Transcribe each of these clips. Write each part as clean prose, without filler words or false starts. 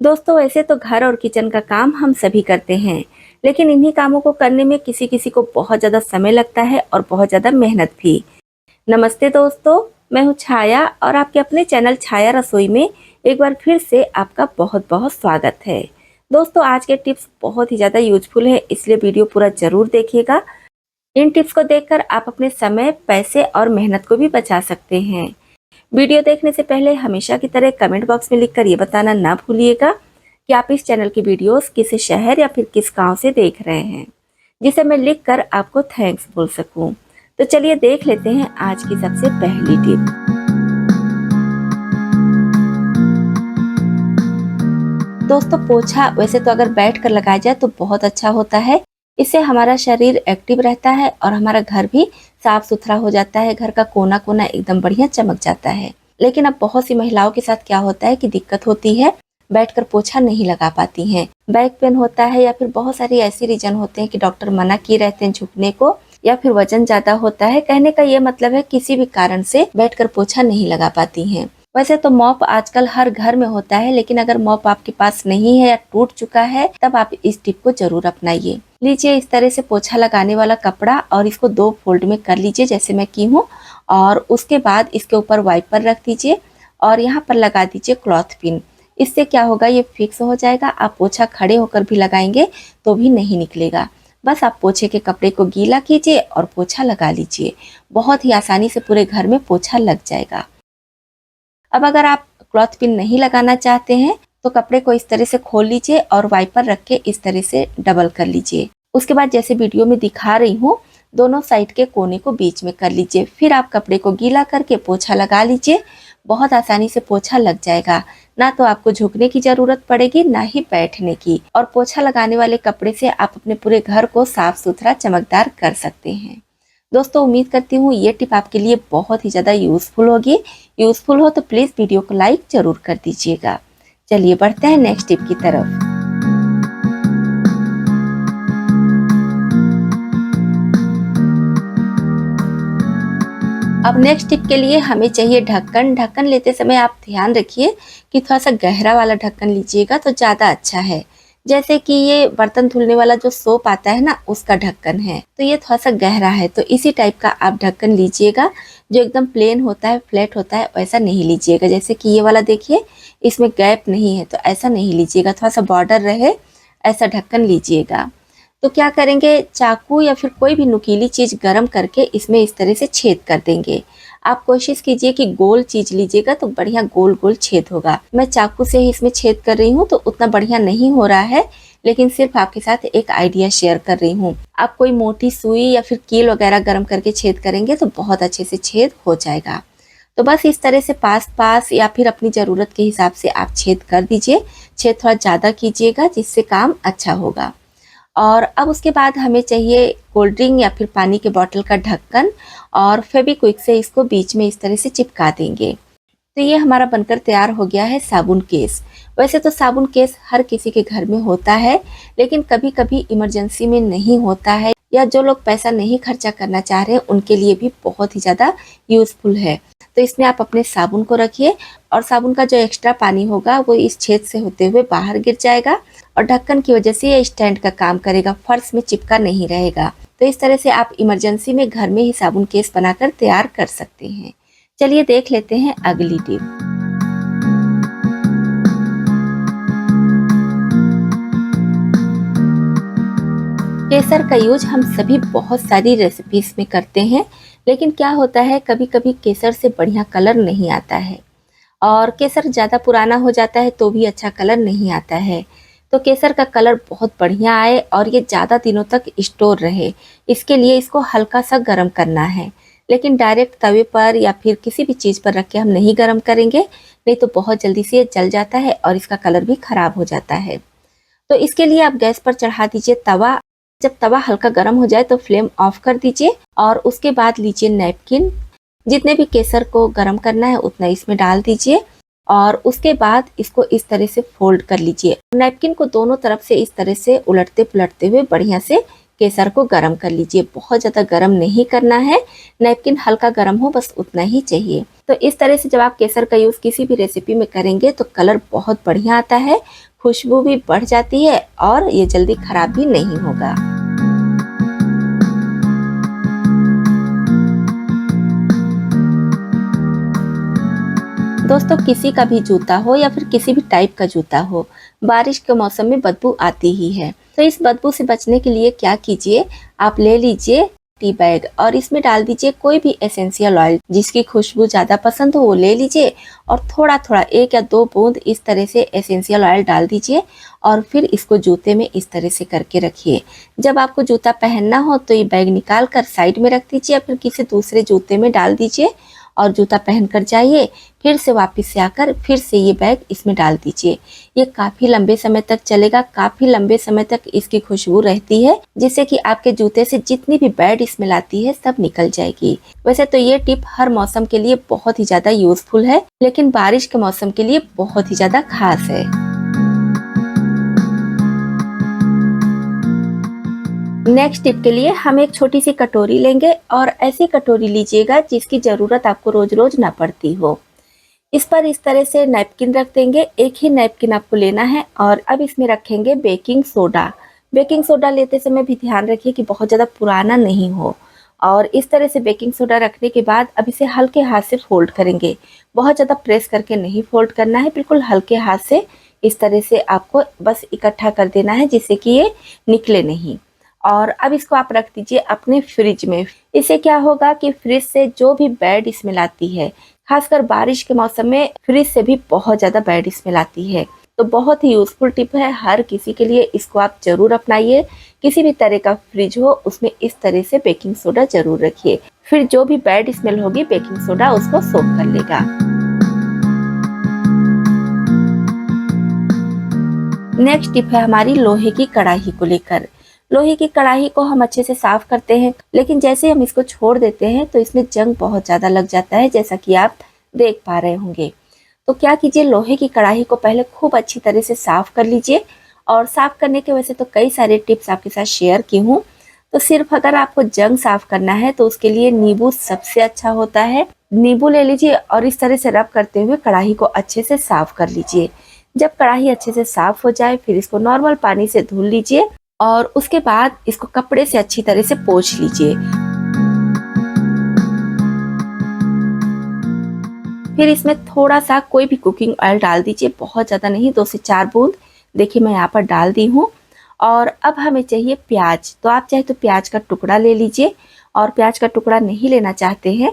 दोस्तों, वैसे तो घर और किचन का काम हम सभी करते हैं, लेकिन इन्हीं कामों को करने में किसी किसी को बहुत ज़्यादा समय लगता है और बहुत ज़्यादा मेहनत भी। नमस्ते दोस्तों, मैं हूँ छाया और आपके अपने चैनल छाया रसोई में एक बार फिर से आपका बहुत बहुत स्वागत है। दोस्तों, आज के टिप्स बहुत ही ज़्यादा यूजफुल है, इसलिए वीडियो पूरा ज़रूर देखिएगा। इन टिप्स को देखकर आप अपने समय, पैसे और मेहनत को भी बचा सकते हैं। वीडियो देखने से पहले हमेशा की तरह कमेंट बॉक्स में लिखकर ये बताना ना भूलिएगा कि आप इस चैनल की वीडियोस किस शहर या फिर किस गांव से देख रहे हैं, जिसे मैं लिखकर आपको थैंक्स बोल सकूं। तो चलिए देख लेते हैं आज की सबसे पहली टिप। दोस्तों, पोछा वैसे तो अगर बैठ कर लगाया जाए तो बहुत अच्छा होता है। इससे हमारा शरीर एक्टिव रहता है और हमारा घर भी साफ सुथरा हो जाता है। घर का कोना कोना एकदम बढ़िया चमक जाता है। लेकिन अब बहुत सी महिलाओं के साथ क्या होता है कि दिक्कत होती है, बैठकर पोछा नहीं लगा पाती हैं। बैक पेन होता है या फिर बहुत सारी ऐसी रीजन होते हैं कि डॉक्टर मना किए रहते हैं झुकने को, या फिर वजन ज्यादा होता है। कहने का ये मतलब है किसी भी कारण से बैठकर पोछा नहीं लगा पाती हैं। वैसे तो मॉप आजकल हर घर में होता है, लेकिन अगर मॉप आपके पास नहीं है या टूट चुका है तब आप इस टिप को जरूर अपनाइए। लीजिए इस तरह से पोछा लगाने वाला कपड़ा और इसको 2 फोल्ड में कर लीजिए जैसे मैं की हूँ, और उसके बाद इसके ऊपर वाइपर रख दीजिए और यहाँ पर लगा दीजिए क्लॉथ पिन। इससे क्या होगा, ये फिक्स हो जाएगा। आप पोछा खड़े होकर भी लगाएंगे तो भी नहीं निकलेगा। बस आप पोछे के कपड़े को गीला कीजिए और पोछा लगा लीजिए। बहुत ही आसानी से पूरे घर में पोछा लग जाएगा। अब अगर आप क्लॉथ पिन नहीं लगाना चाहते हैं तो कपड़े को इस तरह से खोल लीजिए और वाइपर रख के इस तरह से डबल कर लीजिए। उसके बाद जैसे वीडियो में दिखा रही हूँ, दोनों साइड के कोने को बीच में कर लीजिए। फिर आप कपड़े को गीला करके पोछा लगा लीजिए। बहुत आसानी से पोछा लग जाएगा। ना तो आपको झुकने की जरूरत पड़ेगी, ना ही बैठने की। और पोछा लगाने वाले कपड़े से आप अपने पूरे घर को साफ सुथरा चमकदार कर सकते हैं। दोस्तों, उम्मीद करती हूँ ये टिप आपके लिए बहुत ही ज़्यादा यूज़फुल होगी। यूज़फुल हो तो प्लीज़ वीडियो को लाइक ज़रूर कर दीजिएगा। चलिए बढ़ते हैं नेक्स्ट टिप की तरफ। अब नेक्स्ट टिप के लिए हमें चाहिए ढक्कन। ढक्कन लेते समय आप ध्यान रखिए कि थोड़ा सा गहरा वाला ढक्कन लीजिएगा तो ज़्यादा अच्छा है। जैसे कि ये बर्तन धुलने वाला जो सोप आता है ना, उसका ढक्कन है, तो ये थोड़ा सा गहरा है। तो इसी टाइप का आप ढक्कन लीजिएगा। जो एकदम प्लेन होता है, फ्लैट होता है, वैसा नहीं लीजिएगा। जैसे कि ये वाला देखिए, इसमें गैप नहीं है, तो ऐसा नहीं लीजिएगा। थोड़ा सा बॉर्डर रहे ऐसा ढक्कन लीजिएगा। तो क्या करेंगे, चाकू या फिर कोई भी नुकीली चीज़ गरम करके इसमें इस तरह से छेद कर देंगे। आप कोशिश कीजिए कि गोल चीज़ लीजिएगा तो बढ़िया गोल गोल छेद होगा। मैं चाकू से ही इसमें छेद कर रही हूँ तो उतना बढ़िया नहीं हो रहा है, लेकिन सिर्फ आपके साथ एक आइडिया शेयर कर रही हूँ। आप कोई मोटी सुई या फिर कील वगैरह गरम करके छेद करेंगे तो बहुत अच्छे से छेद हो जाएगा। तो बस इस तरह से पास पास या फिर अपनी ज़रूरत के हिसाब से आप छेद कर दीजिए। छेद थोड़ा ज़्यादा कीजिएगा जिससे काम अच्छा होगा। और अब उसके बाद हमें चाहिए कोल्ड ड्रिंक या फिर पानी के बोतल का ढक्कन, और फेविक्विक से इसको बीच में इस तरह से चिपका देंगे। तो ये हमारा बनकर तैयार हो गया है साबुन केस। वैसे तो साबुन केस हर किसी के घर में होता है, लेकिन कभी कभी इमरजेंसी में नहीं होता है, या जो लोग पैसा नहीं खर्चा करना चाह रहे हैं उनके लिए भी बहुत ही ज़्यादा यूज़फुल है। तो इसमें आप अपने साबुन को रखिए और साबुन का जो एक्स्ट्रा पानी होगा वो इस छेद से होते हुए बाहर गिर जाएगा, और ढक्कन की वजह से ये स्टैंड का काम करेगा, फर्श में चिपका नहीं रहेगा। तो इस तरह से आप इमरजेंसी में घर में ही साबुन केस बनाकर तैयार कर सकते हैं। चलिए देख लेते हैं अगली टिप। केसर का यूज हम सभी बहुत सारी रेसिपीज में करते हैं, लेकिन क्या होता है, कभी कभी केसर से बढ़िया कलर नहीं आता है, और केसर ज़्यादा पुराना हो जाता है तो भी अच्छा कलर नहीं आता है। तो केसर का कलर बहुत बढ़िया आए और ये ज़्यादा दिनों तक स्टोर रहे, इसके लिए इसको हल्का सा गर्म करना है। लेकिन डायरेक्ट तवे पर या फिर किसी भी चीज़ पर रख के हम नहीं गर्म करेंगे, नहीं तो बहुत जल्दी से ये जल जाता है और इसका कलर भी ख़राब हो जाता है। तो इसके लिए आप गैस पर चढ़ा दीजिए तवा। जब तवा हल्का गर्म हो जाए तो फ्लेम ऑफ कर दीजिए, और उसके बाद लीजिए नैपकिन। जितने भी केसर को गर्म करना है उतना इसमें डाल दीजिए, और उसके बाद इसको इस तरह से फोल्ड कर लीजिए। नैपकिन को दोनों तरफ से इस तरह से उलटते पुलटते हुए बढ़िया से केसर को गर्म कर लीजिए। बहुत ज़्यादा गर्म नहीं करना है, नैपकिन हल्का गर्म हो बस उतना ही चाहिए। तो इस तरह से जब आप केसर का यूज़ किसी भी रेसिपी में करेंगे तो कलर बहुत बढ़िया आता है, खुशबू भी बढ़ जाती है और ये जल्दी खराब भी नहीं होगा। दोस्तों किसी का भी जूता हो या फिर किसी भी टाइप का जूता हो, बारिश के मौसम में बदबू आती ही है। तो इस बदबू से बचने के लिए क्या कीजिए, आप ले लीजिए टी बैग और इसमें डाल दीजिए कोई भी एसेंशियल ऑयल जिसकी खुशबू ज़्यादा पसंद हो वो ले लीजिए और थोड़ा थोड़ा 1 या 2 बूंद इस तरह से एसेंशियल ऑयल डाल दीजिए और फिर इसको जूते में इस तरह से करके रखिए। जब आपको जूता पहनना हो तो ये बैग निकाल कर साइड में रख दीजिए, फिर किसी दूसरे जूते में डाल दीजिए और जूता पहन कर जाइए, फिर से वापस से आकर फिर से ये बैग इसमें डाल दीजिए। ये काफ़ी लंबे समय तक चलेगा, काफ़ी लंबे समय तक इसकी खुशबू रहती है, जिससे कि आपके जूते से जितनी भी बैड स्मेल आती है सब निकल जाएगी। वैसे तो ये टिप हर मौसम के लिए बहुत ही ज़्यादा यूजफुल है, लेकिन बारिश के मौसम के लिए बहुत ही ज़्यादा खास है। नेक्स्ट टिप के लिए हम एक छोटी सी कटोरी लेंगे और ऐसी कटोरी लीजिएगा जिसकी ज़रूरत आपको रोज रोज ना पड़ती हो। इस पर इस तरह से नैपकिन रख देंगे, एक ही नैपकिन आपको लेना है और अब इसमें रखेंगे बेकिंग सोडा। बेकिंग सोडा लेते समय भी ध्यान रखिए कि बहुत ज़्यादा पुराना नहीं हो। और इस तरह से बेकिंग सोडा रखने के बाद अब इसे हल्के हाथ से फोल्ड करेंगे, बहुत ज़्यादा प्रेस करके नहीं फोल्ड करना है, बिल्कुल हल्के हाथ से इस तरह से आपको बस इकट्ठा कर देना है जिससे कि ये निकले नहीं। और अब इसको आप रख दीजिए अपने फ्रिज में। इससे क्या होगा कि फ्रिज से जो भी बैड स्मेल आती है, खासकर बारिश के मौसम में फ्रिज से भी बहुत ज़्यादा बैड स्मेल आती है। तो बहुत ही यूजफुल टिप है हर किसी के लिए, इसको आप जरूर अपनाइए। किसी भी तरह का फ्रिज हो उसमें इस तरह से बेकिंग सोडा जरूर रखिए, फिर जो भी बैड स्मेल होगी बेकिंग सोडा उसको सोख कर लेगा। नेक्स्ट टिप है हमारी लोहे की कढ़ाई को लेकर। लोहे की कढ़ाई को हम अच्छे से साफ करते हैं, लेकिन जैसे हम इसको छोड़ देते हैं तो इसमें जंग बहुत ज़्यादा लग जाता है, जैसा कि आप देख पा रहे होंगे। तो क्या कीजिए, लोहे की कढ़ाई को पहले खूब अच्छी तरह से साफ कर लीजिए। और साफ करने के वैसे तो कई सारे टिप्स आपके साथ शेयर की हूँ, तो सिर्फ अगर आपको जंग साफ करना है तो उसके लिए नींबू सबसे अच्छा होता है। नींबू ले लीजिए और इस तरह से रब करते हुए कढ़ाई को अच्छे से साफ कर लीजिए। जब कढ़ाई अच्छे से साफ हो जाए फिर इसको नॉर्मल पानी से धुल लीजिए और उसके बाद इसको कपड़े से अच्छी तरह से पोंछ लीजिए। फिर इसमें थोड़ा सा कोई भी कुकिंग ऑयल डाल दीजिए, बहुत ज़्यादा नहीं, 2 से 4 बूंद। देखिए मैं यहाँ पर डाल दी हूँ। और अब हमें चाहिए प्याज, तो आप चाहे तो प्याज का टुकड़ा ले लीजिए, और प्याज का टुकड़ा नहीं लेना चाहते हैं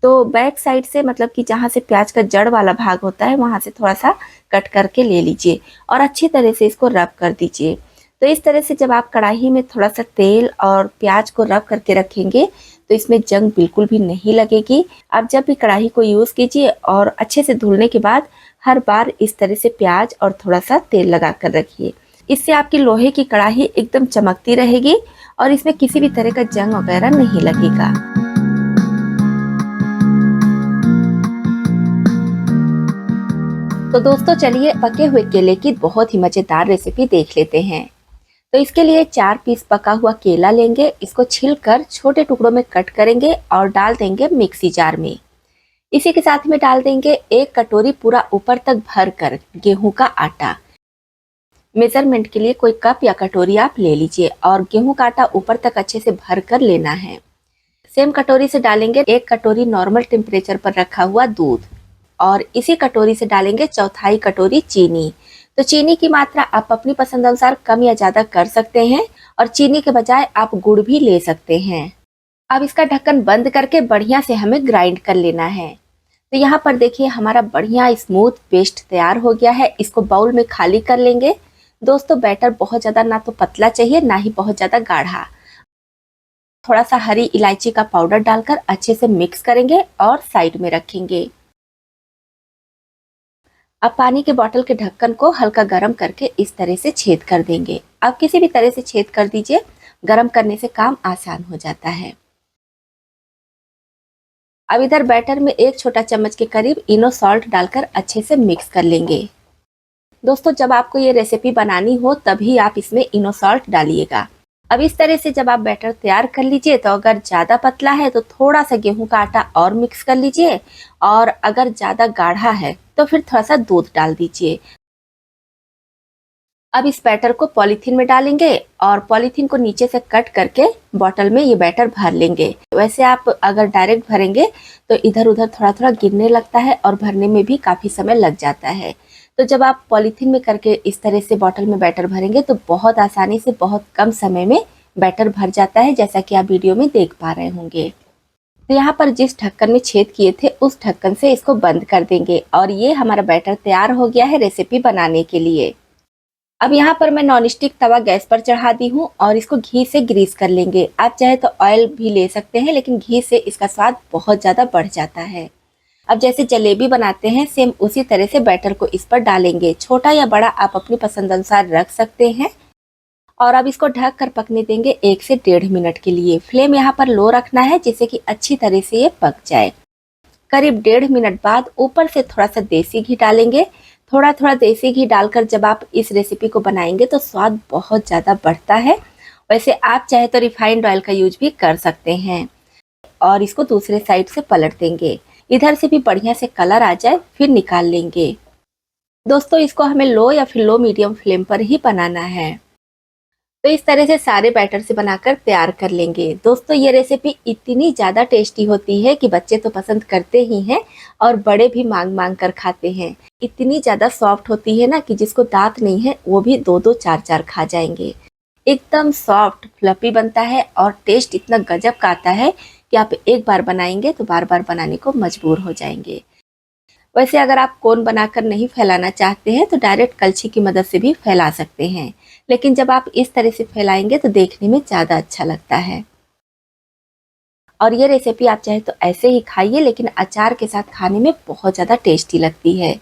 तो बैक साइड से, मतलब कि जहाँ से प्याज का जड़ वाला भाग होता है वहाँ से थोड़ा सा कट करके ले लीजिए और अच्छी तरह से इसको रब कर दीजिए। तो इस तरह से जब आप कढ़ाई में थोड़ा सा तेल और प्याज को रब करके रखेंगे तो इसमें जंग बिल्कुल भी नहीं लगेगी। आप जब भी कढ़ाई को यूज़ कीजिए और अच्छे से धुलने के बाद हर बार इस तरह से प्याज और थोड़ा सा तेल लगा कर रखिए। इससे आपकी लोहे की कढ़ाई एकदम चमकती रहेगी और इसमें किसी भी तरह का जंग वगैरह नहीं लगेगा। तो दोस्तों चलिए पके हुए केले की बहुत ही मज़ेदार रेसिपी देख लेते हैं। तो इसके लिए 4 पीस पका हुआ केला लेंगे, इसको छिलकर छोटे टुकड़ों में कट करेंगे और डाल देंगे मिक्सी जार में। इसी के साथ में डाल देंगे 1 कटोरी पूरा ऊपर तक भर कर गेहूं का आटा। मेजरमेंट के लिए कोई कप या कटोरी आप ले लीजिए और गेहूं का आटा ऊपर तक अच्छे से भर कर लेना है। सेम कटोरी से डालेंगे 1 कटोरी नॉर्मल टेम्परेचर पर रखा हुआ दूध और इसी कटोरी से डालेंगे 1/4 कटोरी चीनी। तो चीनी की मात्रा आप अपनी पसंद अनुसार कम या ज़्यादा कर सकते हैं और चीनी के बजाय आप गुड़ भी ले सकते हैं। अब इसका ढक्कन बंद करके बढ़िया से हमें ग्राइंड कर लेना है। तो यहाँ पर देखिए हमारा बढ़िया स्मूथ पेस्ट तैयार हो गया है। इसको बाउल में खाली कर लेंगे। दोस्तों बैटर बहुत ज़्यादा ना तो पतला चाहिए ना ही बहुत ज़्यादा गाढ़ा। थोड़ा सा हरी इलायची का पाउडर डालकर अच्छे से मिक्स करेंगे और साइड में रखेंगे। अब पानी के बोतल के ढक्कन को हल्का गर्म करके इस तरह से छेद कर देंगे। आप किसी भी तरह से छेद कर दीजिए, गर्म करने से काम आसान हो जाता है। अब इधर बैटर में 1 छोटा चम्मच के करीब इनो सॉल्ट डालकर अच्छे से मिक्स कर लेंगे। दोस्तों जब आपको ये रेसिपी बनानी हो तभी आप इसमें इनो सॉल्ट डालिएगा। अब इस तरह से जब आप बैटर तैयार कर लीजिए तो अगर ज़्यादा पतला है तो थोड़ा सा गेहूं का आटा और मिक्स कर लीजिए, और अगर ज़्यादा गाढ़ा है तो फिर थोड़ा सा दूध डाल दीजिए। अब इस बैटर को पॉलीथीन में डालेंगे और पॉलीथीन को नीचे से कट करके बॉटल में ये बैटर भर लेंगे। वैसे आप अगर डायरेक्ट भरेंगे तो इधर उधर थोड़ा थोड़ा गिरने लगता है और भरने में भी काफ़ी समय लग जाता है। तो जब आप पॉलीथीन में करके इस तरह से बॉटल में बैटर भरेंगे तो बहुत आसानी से बहुत कम समय में बैटर भर जाता है, जैसा कि आप वीडियो में देख पा रहे होंगे। तो यहाँ पर जिस ढक्कन में छेद किए थे उस ढक्कन से इसको बंद कर देंगे और ये हमारा बैटर तैयार हो गया है रेसिपी बनाने के लिए। अब यहाँ पर मैं नॉन स्टिक तवा गैस पर चढ़ा दी हूँ और इसको घी से ग्रीस कर लेंगे। आप चाहे तो ऑयल भी ले सकते हैं, लेकिन घी से इसका स्वाद बहुत ज़्यादा बढ़ जाता है। अब जैसे जलेबी बनाते हैं सेम उसी तरह से बैटर को इस पर डालेंगे। छोटा या बड़ा आप अपनी पसंद अनुसार रख सकते हैं और अब इसको ढक कर पकने देंगे 1 से 1.5 मिनट के लिए। फ्लेम यहाँ पर लो रखना है जिससे कि अच्छी तरह से ये पक जाए। करीब 1.5 मिनट बाद ऊपर से थोड़ा सा देसी घी डालेंगे। थोड़ा थोड़ा देसी घी डालकर जब आप इस रेसिपी को बनाएंगे तो स्वाद बहुत ज़्यादा बढ़ता है। वैसे आप चाहे तो रिफाइंड ऑयल का यूज भी कर सकते हैं और इसको दूसरे साइड से पलट देंगे। इधर से भी बढ़िया से कलर आ जाए फिर निकाल लेंगे। दोस्तों इसको हमें लो या फिर लो मीडियम फ्लेम पर ही बनाना है। तो इस तरह से सारे बैटर से बनाकर तैयार कर लेंगे। दोस्तों ये रेसिपी इतनी ज़्यादा टेस्टी होती है कि बच्चे तो पसंद करते ही हैं और बड़े भी मांग मांग कर खाते हैं। इतनी ज़्यादा सॉफ्ट होती है ना कि जिसको दांत नहीं है वो भी 2-2 4-4 खा जाएंगे। एकदम सॉफ्ट फ्लफी बनता है और टेस्ट इतना गजब का आता है कि आप एक बार बनाएंगे तो बार बार बनाने को मजबूर हो जाएंगे। वैसे अगर आप कोन बनाकर नहीं फैलाना चाहते हैं तो डायरेक्ट कलछी की मदद से भी फैला सकते हैं, लेकिन जब आप इस तरह से फैलाएंगे तो देखने में ज़्यादा अच्छा लगता है। और ये रेसिपी आप चाहे तो ऐसे ही खाइए, लेकिन अचार के साथ खाने में बहुत ज़्यादा टेस्टी लगती है।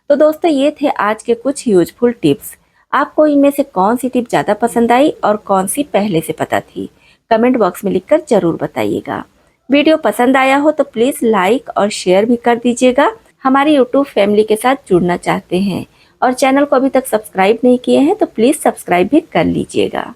तो दोस्तों ये थे आज के कुछ यूजफुल टिप्स। आपको इनमें से कौन सी टिप ज़्यादा पसंद आई और कौन सी पहले से पता थी, कमेंट बॉक्स में लिखकर ज़रूर बताइएगा। वीडियो पसंद आया हो तो प्लीज़ लाइक और शेयर भी कर दीजिएगा। हमारी यूट्यूब फैमिली के साथ जुड़ना चाहते हैं और चैनल को अभी तक सब्सक्राइब नहीं किए हैं तो प्लीज़ सब्सक्राइब भी कर लीजिएगा।